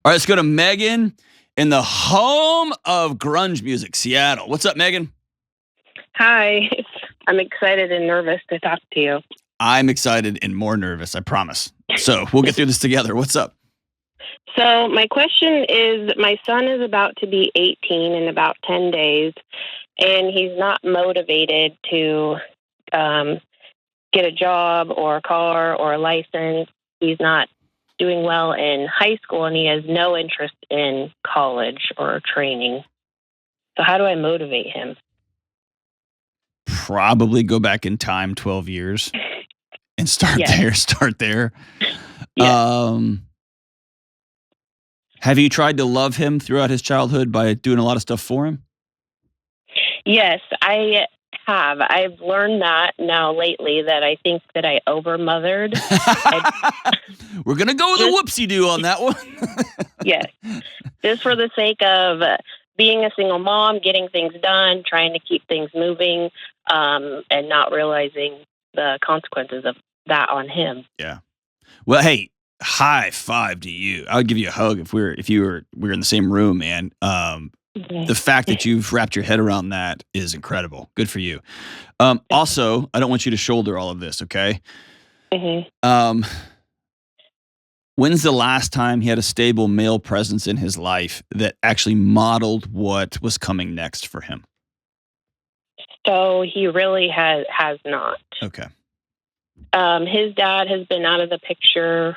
All right, let's go to Megan in the home of grunge music, Seattle. What's up, Megan? Hi. I'm excited and nervous to talk to you. I'm excited and more nervous, I promise. So we'll get through this together. What's up? So, my question is my son is about to be 18 in about 10 days, and he's not motivated to um, get a job or a car or a license. He's not doing well in high school, and he has no interest in college or training. So, how do I motivate him? Probably go back in time 12 years and start Yes. there. Start there. Yes. Have you tried to love him throughout his childhood by doing a lot of stuff for him? Yes, I have. I've learned that now lately that I think that I overmothered. We're going to go with a whoopsie do on that one. Yes, just for the sake of being a single mom, getting things done, trying to keep things moving, and not realizing the consequences of that on him. Yeah. Well, hey, high five to you. I would give you a hug if we were in the same room, man. The fact that you've wrapped your head around that is incredible. Good for you. Also, I don't want you to shoulder all of this, okay? Mm-hmm. When's the last time he had a stable male presence in his life that actually modeled what was coming next for him? So he really has not. Okay. His dad has been out of the picture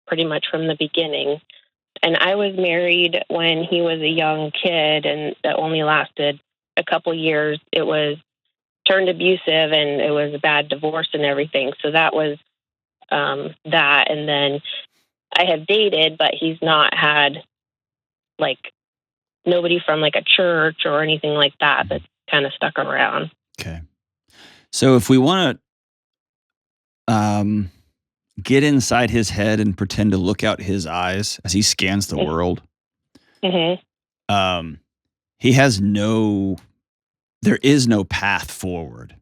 pretty much from the beginning. And I was married when he was a young kid, and that only lasted a couple years. It was turned abusive, and it was a bad divorce and everything. So that was that. And then I have dated, but he's not had like nobody from like a church or anything like that that's kind of stuck around. Okay. So if we want to get inside his head and pretend to look out his eyes as he scans the world, Mm-hmm. he has there is no path forward.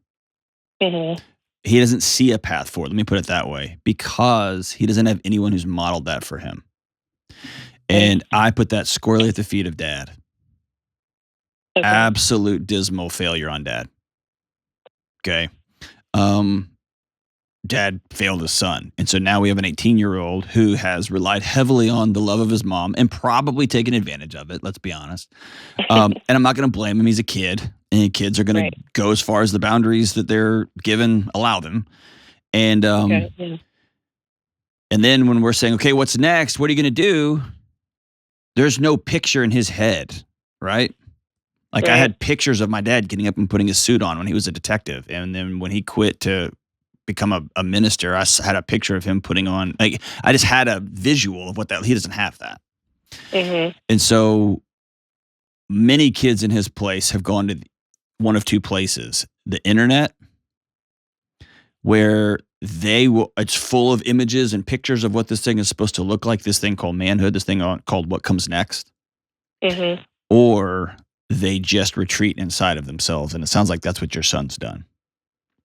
Mm-hmm. He doesn't see a path forward. Let me put it that way, because he doesn't have anyone who's modeled that for him. And I put that squarely at the feet of dad. Okay. Absolute dismal failure on dad. Okay. Dad failed his son. And so now we have an 18-year-old who has relied heavily on the love of his mom and probably taken advantage of it, let's be honest. And I'm not going to blame him. He's a kid, and kids are going to go as far as the boundaries that they're given allow them. And and then when we're saying, okay, what's next? What are you going to do? There's no picture in his head, right? Like I had pictures of my dad getting up and putting his suit on when he was a detective. And then when he quit to become a minister, I had a picture of him putting on, like, I just had a visual of what that, he doesn't have that. Mm-hmm. And so many kids in his place have gone to one of two places: the internet, where it's full of images and pictures of what this thing is supposed to look like, this thing called manhood, this thing called what comes next. Mm-hmm. Or they just retreat inside of themselves. And it sounds like that's what your son's done.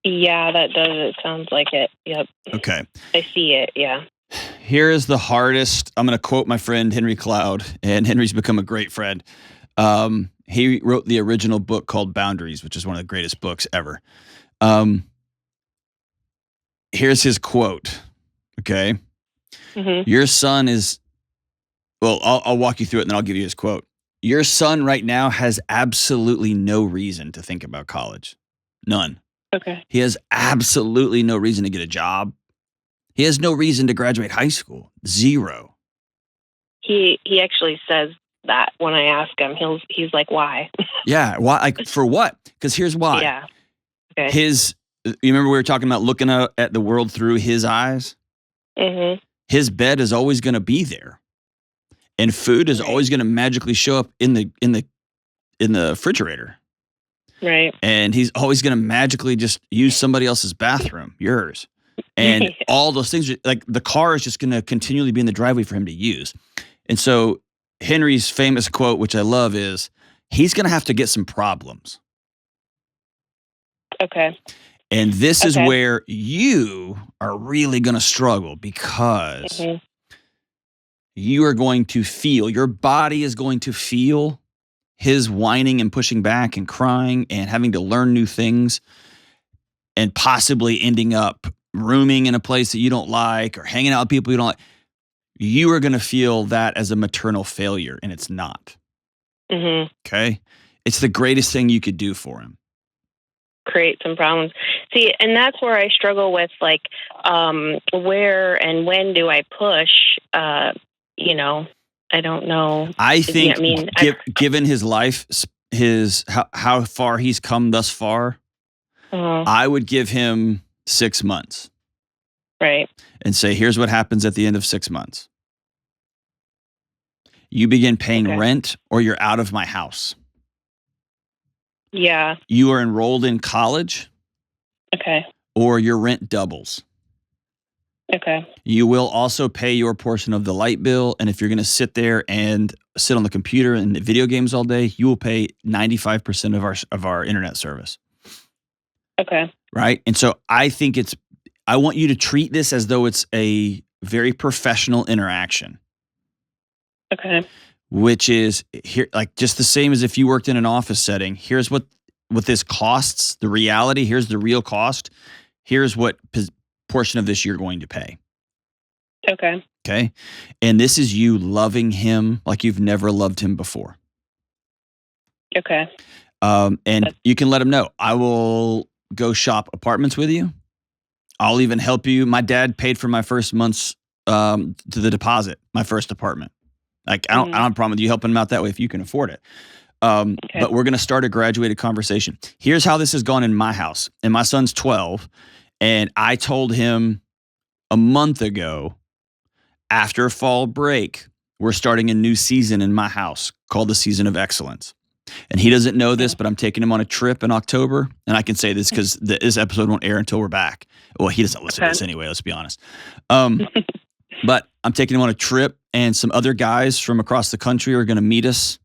Yeah, that does. It sounds like it. Yep. Okay. I see it. Yeah. Here is the hardest. I'm going to quote my friend Henry Cloud, and Henry's become a great friend. He wrote the original book called Boundaries, which is one of the greatest books ever. Here's his quote. Okay. Mm-hmm. Your son is, well, I'll walk you through it and then I'll give you his quote. Your son right now has absolutely no reason to think about college. None. Okay. He has absolutely no reason to get a job. He has no reason to graduate high school. Zero. He actually says that when I ask him, he's like, why? Yeah. Why? Like, for what? Because here's why. Yeah. Okay. You remember we were talking about looking at the world through his eyes? Mm-hmm. His bed is always going to be there. And food is always going to magically show up in the refrigerator. Right. And he's always going to magically just use somebody else's bathroom, yours. And all those things, like the car is just going to continually be in the driveway for him to use. And so Henry's famous quote, which I love, is he's going to have to get some problems. Okay. And this is where you are really going to struggle, because you are going to feel, your body is going to feel his whining and pushing back and crying and having to learn new things and possibly ending up rooming in a place that you don't like or hanging out with people you don't like. You are going to feel that as a maternal failure, and it's not. Mm-hmm. Okay? It's the greatest thing you could do for him. Create some problems. See, and that's where I struggle with, like, where and when do I push? I don't know. I think, given his life, how far he's come thus far, I would give him 6 months. Right. And say, here's what happens at the end of 6 months. You begin paying rent or you're out of my house. Yeah. You are enrolled in college. Okay. Or your rent doubles. Okay. You will also pay your portion of the light bill. And if you're going to sit there and sit on the computer and video games all day, you will pay 95% of our internet service. Okay. Right? And so I want you to treat this as though it's a very professional interaction. Okay. Which is here, like just the same as if you worked in an office setting. Here's what this costs, the reality. Here's the real cost. Here's what portion of this you're going to pay. Okay. Okay. And this is you loving him like you've never loved him before. Okay. And you can let him know, I will go shop apartments with you. I'll even help you. My dad paid for my first month's to the deposit, my first apartment. Like I don't have a problem with you helping him out that way if you can afford it. But we're going to start a graduated conversation. Here's how this has gone in my house. And my son's 12. And I told him a month ago, after fall break, we're starting a new season in my house called the Season of Excellence. And he doesn't know this, but I'm taking him on a trip in October. And I can say this because this episode won't air until we're back. Well, he doesn't listen to this anyway, let's be honest. But I'm taking him on a trip, and some other guys from across the country are going to meet us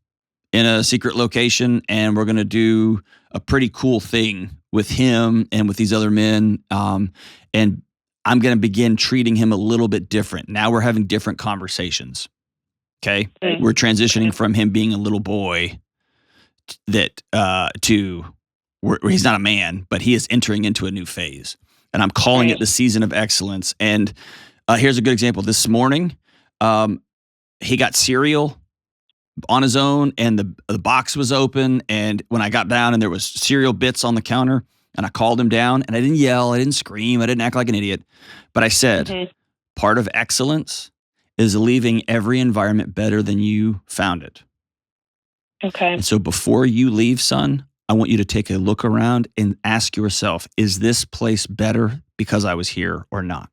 in a secret location, and we're going to do a pretty cool thing with him and with these other men. And I'm going to begin treating him a little bit different. Now we're having different conversations. Okay? We're transitioning from him being a little boy to where he's not a man, but he is entering into a new phase. And I'm calling it the Season of Excellence. And here's a good example. This morning, he got cereal on his own, and the box was open. And when I got down and there was cereal bits on the counter, and I called him down, and I didn't yell, I didn't scream, I didn't act like an idiot, but I said, part of excellence is leaving every environment better than you found it. Okay. And so before you leave, son, I want you to take a look around and ask yourself, is this place better because I was here or not?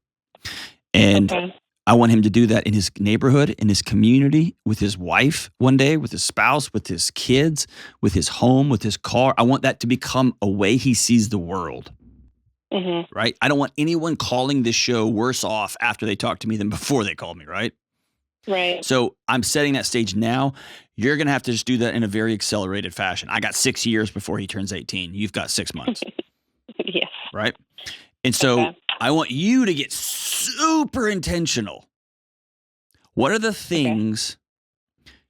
And I want him to do that in his neighborhood, in his community, with his wife one day, with his spouse, with his kids, with his home, with his car. I want that to become a way he sees the world. Right? I don't want anyone calling this show worse off after they talk to me than before they called me, right? Right. So I'm setting that stage now. You're going to have to just do that in a very accelerated fashion. I got 6 years before he turns 18. You've got 6 months. Yes. Right? And so I want you to get super intentional. What are the things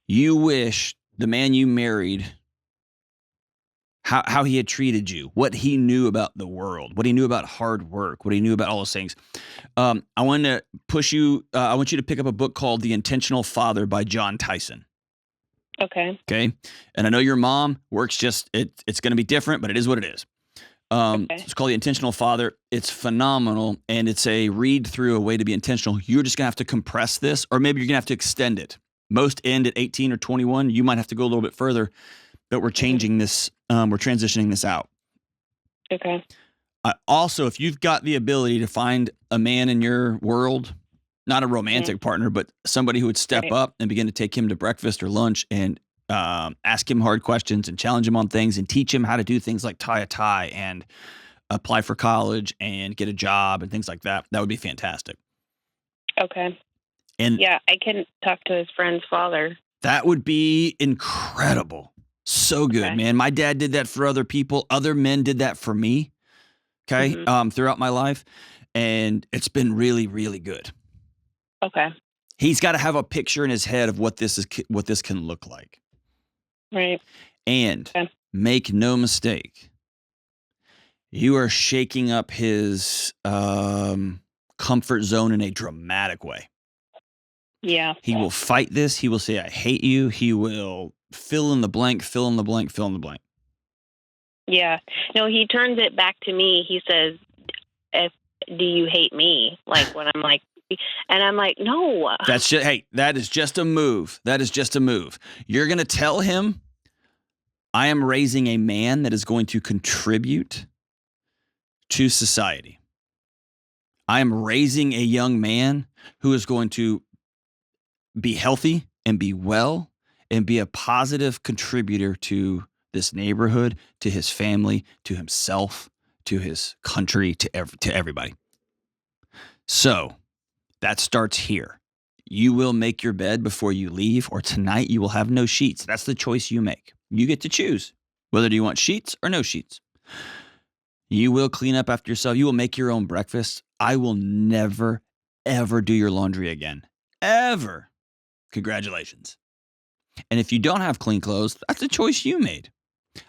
you wish the man you married, how he had treated you, what he knew about the world, what he knew about hard work, what he knew about all those things? I want to push you. I want you to pick up a book called The Intentional Father by John Tyson. Okay. Okay. And I know your mom works it's going to be different, but it is what it is. It's called The Intentional Father. It's phenomenal. And it's a read through, a way to be intentional. You're just going to have to compress this, or maybe you're going to have to extend it. Most end at 18 or 21. You might have to go a little bit further, but we're changing this. We're transitioning this out. Okay. Also, if you've got the ability to find a man in your world, not a romantic partner, but somebody who would step up and begin to take him to breakfast or lunch and ask him hard questions and challenge him on things and teach him how to do things like tie a tie and apply for college and get a job and things like that, that would be fantastic. Okay. And yeah, I can talk to his friend's father. That would be incredible. So good, man. My dad did that for other people. Other men did that for me. Okay. Throughout my life. And it's been really, really good. Okay. He's got to have a picture in his head of what this can look like. Right. And Okay. make no mistake, you are shaking up his comfort zone in a dramatic way. Yeah. He will fight this. He will say, I hate you. He will fill in the blank, fill in the blank, fill in the blank. Yeah. No, he turns it back to me. He says, do you hate me? Like when I'm like, and I'm like, no. That's just, hey, that is just a move. That is just a move. You're going to tell him, I am raising a man that is going to contribute to society. I am raising a young man who is going to be healthy and be well and be a positive contributor to this neighborhood, to his family, to himself, to his country, to everybody. So that starts here. You will make your bed before you leave, or tonight you will have no sheets. That's the choice you make. You get to choose whether you want sheets or no sheets. You will clean up after yourself. You will make your own breakfast. I will never, ever do your laundry again. Ever. Congratulations. And if you don't have clean clothes, that's a choice you made.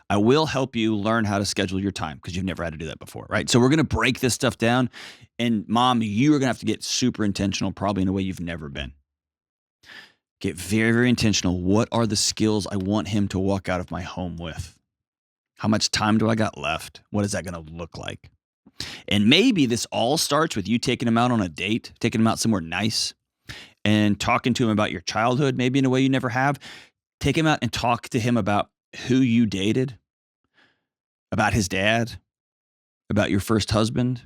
I will help you learn how to schedule your time because you've never had to do that before, right? So we're going to break this stuff down. And Mom, you are going to have to get super intentional, probably in a way you've never been. Get very, very intentional. What are the skills I want him to walk out of my home with? How much time do I got left? What is that going to look like? And maybe this all starts with you taking him out on a date, taking him out somewhere nice, and talking to him about your childhood, maybe in a way you never have. Take him out and talk to him about who you dated, about his dad, about your first husband,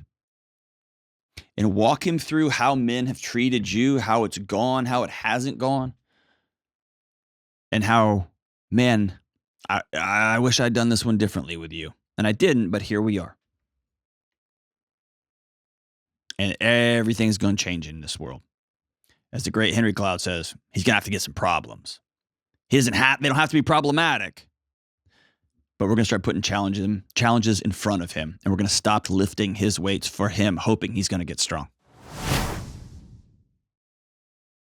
and walk him through how men have treated you, how it's gone, how it hasn't gone, and how, man, I wish I'd done this one differently with you. And I didn't, but here we are. And everything's going to change in this world. As the great Henry Cloud says, he's going to have to get some problems. They don't have to be problematic. But we're going to start putting challenges in front of him. And we're going to stop lifting his weights for him, hoping he's going to get strong.